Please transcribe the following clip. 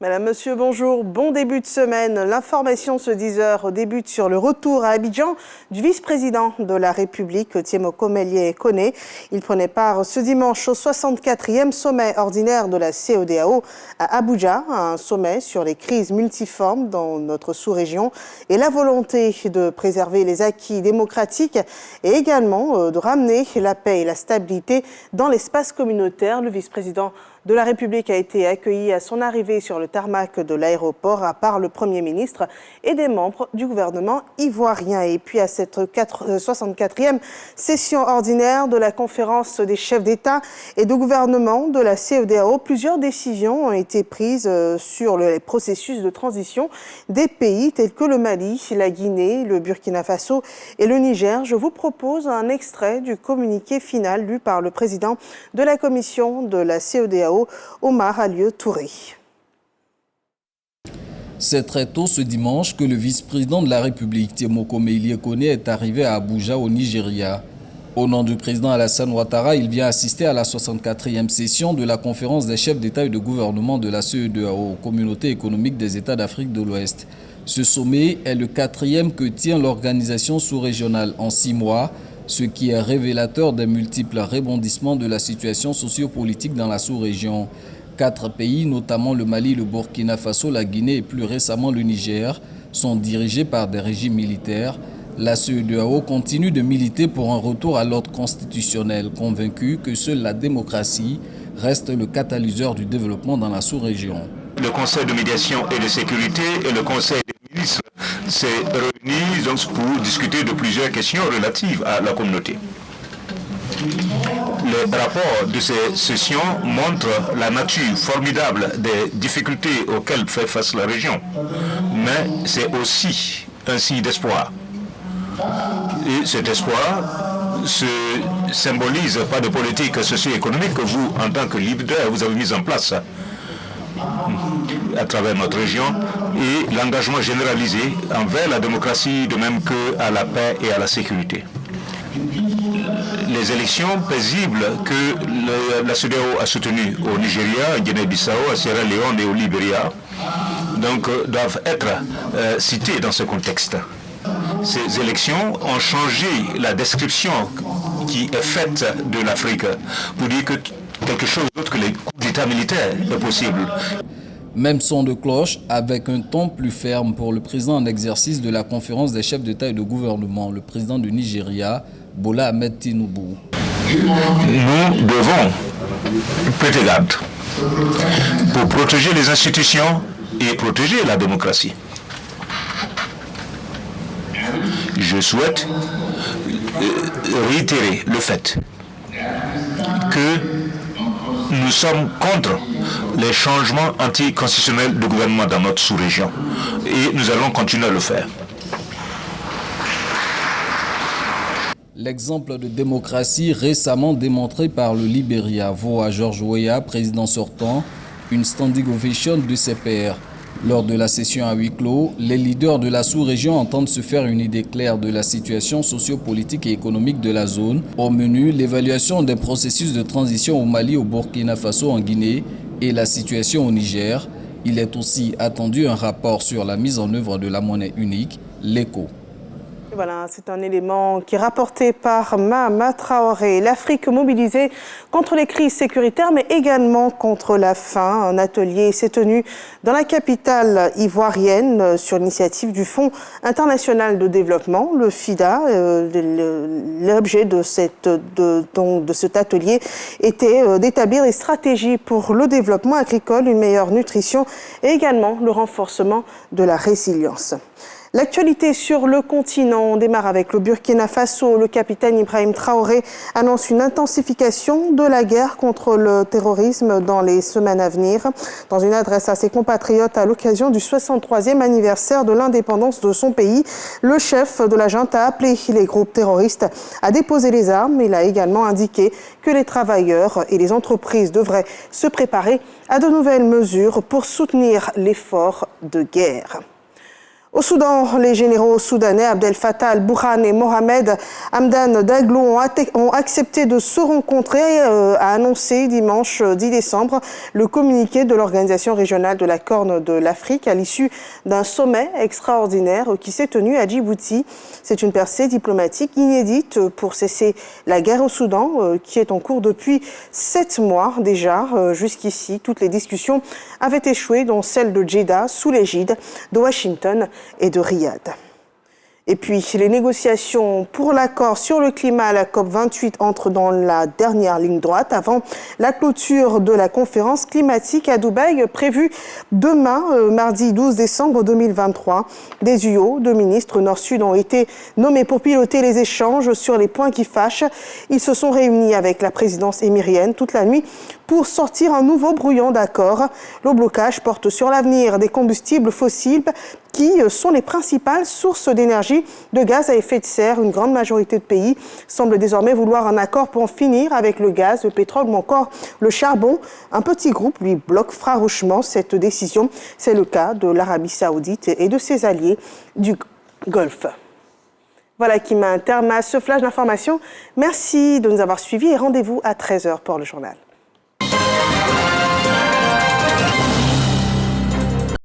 Madame, Monsieur, bonjour. Bon début de semaine. L'information ce 10h débute sur le retour à Abidjan du vice-président de la République, Tiemoko Melie Kone. Il prenait part ce dimanche au 64e sommet ordinaire de la CEDEAO à Abuja, un sommet sur les crises multiformes dans notre sous-région et la volonté de préserver les acquis démocratiques et également de ramener la paix et la stabilité dans l'espace communautaire. Le vice-président de la République a été accueilli à son arrivée sur le tarmac de l'aéroport par le Premier ministre et des membres du gouvernement ivoirien. Et puis à cette 64e session ordinaire de la conférence des chefs d'État et de gouvernement de la CEDEAO, plusieurs décisions ont été prises sur le processus de transition des pays tels que le Mali, la Guinée, le Burkina Faso et le Niger. Je vous propose un extrait du communiqué final lu par le président de la commission de la CEDEAO, Omar Alieu Touré. C'est très tôt ce dimanche que le vice-président de la République, Tiemoko Melie Kone, est arrivé à Abuja, au Nigeria. Au nom du président Alassane Ouattara, il vient assister à la 64e session de la conférence des chefs d'État et de gouvernement de la CEDEAO, Communauté économique des États d'Afrique de l'Ouest. Ce sommet est le 4e que tient l'organisation sous-régionale en 6 mois, ce qui est révélateur des multiples rebondissements de la situation sociopolitique dans la sous-région. 4 pays, notamment le Mali, le Burkina Faso, la Guinée et plus récemment le Niger, sont dirigés par des régimes militaires. La CEDEAO continue de militer pour un retour à l'ordre constitutionnel, convaincue que seule la démocratie reste le catalyseur du développement dans la sous-région. Le Conseil de médiation et de sécurité et le Conseil des ministres s'est réuni donc pour discuter de plusieurs questions relatives à la communauté. Les rapports de ces sessions montrent la nature formidable des difficultés auxquelles fait face la région, mais c'est aussi un signe d'espoir. Et cet espoir se symbolise par des politiques socio-économiques que vous, en tant que leader, vous avez mises en place à travers notre région et l'engagement généralisé envers la démocratie, de même qu'à la paix et à la sécurité. Les élections paisibles que la CEDEAO a soutenues au Nigeria, en Guinée-Bissau, à Sierra Leone et au Libéria donc, doivent être citées dans ce contexte. Ces élections ont changé la description qui est faite de l'Afrique pour dire que quelque chose d'autre que les coups d'État militaires est possible. Même son de cloche avec un ton plus ferme pour le président en exercice de la conférence des chefs d'État et de gouvernement, le président du Nigeria, Bola Ahmed Tinubu. Nous devons prêter garde pour protéger les institutions et protéger la démocratie. Je souhaite réitérer le fait que nous sommes contre les changements anticonstitutionnels de gouvernement dans notre sous-région et nous allons continuer à le faire. L'exemple de démocratie récemment démontré par le Libéria vaut à George Weah, président sortant, une standing ovation de ses pairs. Lors de la session à huis clos, les leaders de la sous-région entendent se faire une idée claire de la situation sociopolitique et économique de la zone. Au menu, l'évaluation des processus de transition au Mali, au Burkina Faso, en Guinée et la situation au Niger. Il est aussi attendu un rapport sur la mise en œuvre de la monnaie unique, l'ECO. Voilà, c'est un élément qui est rapporté par Mahama Traoré. L'Afrique mobilisée contre les crises sécuritaires, mais également contre la faim. Un atelier s'est tenu dans la capitale ivoirienne sur l'initiative du Fonds international de développement, le FIDA. L'objet de cet atelier était d'établir des stratégies pour le développement agricole, une meilleure nutrition et également le renforcement de la résilience. L'actualité sur le continent, on démarre avec le Burkina Faso. Le capitaine Ibrahim Traoré annonce une intensification de la guerre contre le terrorisme dans les semaines à venir. Dans une adresse à ses compatriotes à l'occasion du 63e anniversaire de l'indépendance de son pays, le chef de la junte a appelé les groupes terroristes à déposer les armes. Il a également indiqué que les travailleurs et les entreprises devraient se préparer à de nouvelles mesures pour soutenir l'effort de guerre. Au Soudan, les généraux soudanais Abdel Fattah al-Burhan et Mohamed Hamdan Daglo ont accepté de se rencontrer, a annoncé dimanche 10 décembre le communiqué de l'Organisation régionale de la Corne de l'Afrique à l'issue d'un sommet extraordinaire qui s'est tenu à Djibouti. C'est une percée diplomatique inédite pour cesser la guerre au Soudan qui est en cours depuis 7 mois déjà. Jusqu'ici, toutes les discussions avaient échoué, dont celle de Jeddah sous l'égide de Washington et de Riyad. Et puis, les négociations pour l'accord sur le climat à la COP28 entrent dans la dernière ligne droite avant la clôture de la conférence climatique à Dubaï prévue demain, mardi 12 décembre 2023. Des UO de ministres Nord-Sud ont été nommés pour piloter les échanges sur les points qui fâchent. Ils se sont réunis avec la présidence émirienne toute la nuit pour sortir un nouveau brouillon d'accord. Le blocage porte sur l'avenir des combustibles fossiles qui sont les principales sources d'énergie de gaz à effet de serre. Une grande majorité de pays semblent désormais vouloir un accord pour en finir avec le gaz, le pétrole ou encore le charbon. Un petit groupe, lui, bloque farouchement cette décision. C'est le cas de l'Arabie Saoudite et de ses alliés du Golfe. Voilà qui met un terme à ce flash d'information. Merci de nous avoir suivis et rendez-vous à 13h pour le journal.